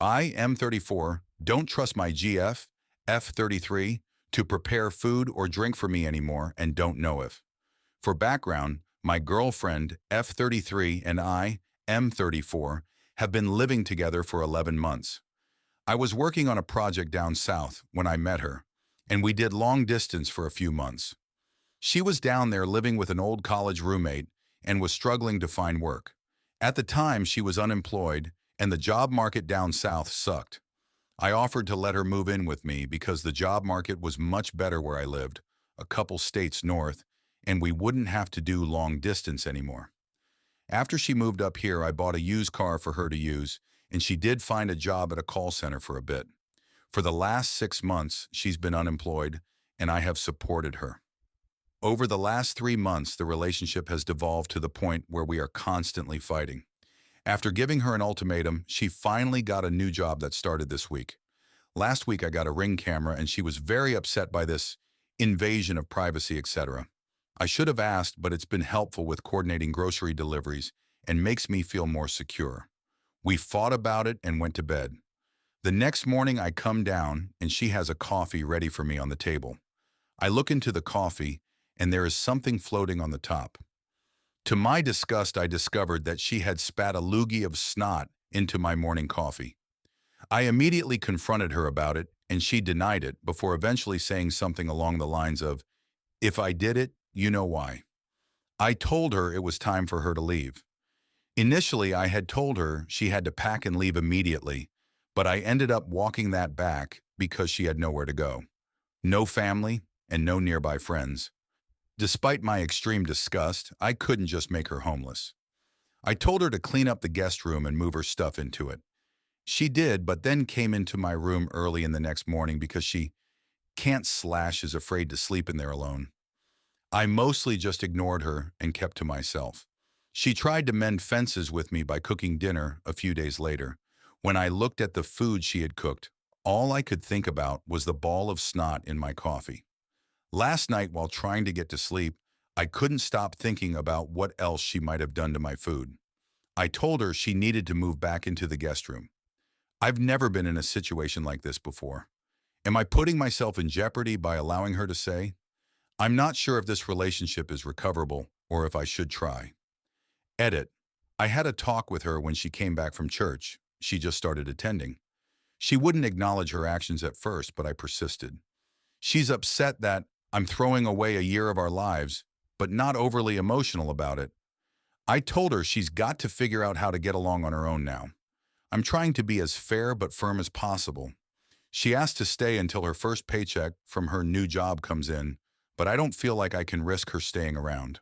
I, M34, don't trust my GF, f33, to prepare food or drink for me anymore and don't know if. For background, my girlfriend, f33, and I, m34, have been living together for 11 months. I was working on a project down south when I met her, and we did long distance for a few months. She was down there living with an old college roommate and was struggling to find work. At the time, she was unemployed, and the job market down south sucked. I offered to let her move in with me because the job market was much better where I lived, a couple states north, and we wouldn't have to do long distance anymore. After she moved up here, I bought a used car for her to use, and she did find a job at a call center for a bit. For the last 6 months, she's been unemployed, and I have supported her. Over the last 3 months, the relationship has devolved to the point where we are constantly fighting. After giving her an ultimatum, she finally got a new job that started this week. Last week, I got a Ring camera, and she was very upset by this invasion of privacy, etc. I should have asked, but it's been helpful with coordinating grocery deliveries and makes me feel more secure. We fought about it and went to bed. The next morning, I come down, and she has a coffee ready for me on the table. I look into the coffee, and there is something floating on the top. To my disgust, I discovered that she had spat a loogie of snot into my morning coffee. I immediately confronted her about it, and she denied it before eventually saying something along the lines of, "If I did it, you know why." I told her it was time for her to leave. Initially, I had told her she had to pack and leave immediately, but I ended up walking that back because she had nowhere to go. No family and no nearby friends. Despite my extreme disgust, I couldn't just make her homeless. I told her to clean up the guest room and move her stuff into it. She did, but then came into my room early in the next morning because she can't slash is afraid to sleep in there alone. I mostly just ignored her and kept to myself. She tried to mend fences with me by cooking dinner a few days later. When I looked at the food she had cooked, all I could think about was the ball of snot in my coffee. Last night, while trying to get to sleep, I couldn't stop thinking about what else she might have done to my food. I told her she needed to move back into the guest room. I've never been in a situation like this before. Am I putting myself in jeopardy by allowing her to say? I'm not sure if this relationship is recoverable or if I should try. Edit. I had a talk with her when she came back from church. She just started attending. She wouldn't acknowledge her actions at first, but I persisted. She's upset that I'm throwing away a year of our lives, but not overly emotional about it. I told her she's got to figure out how to get along on her own now. I'm trying to be as fair but firm as possible. She asked to stay until her first paycheck from her new job comes in, but I don't feel like I can risk her staying around.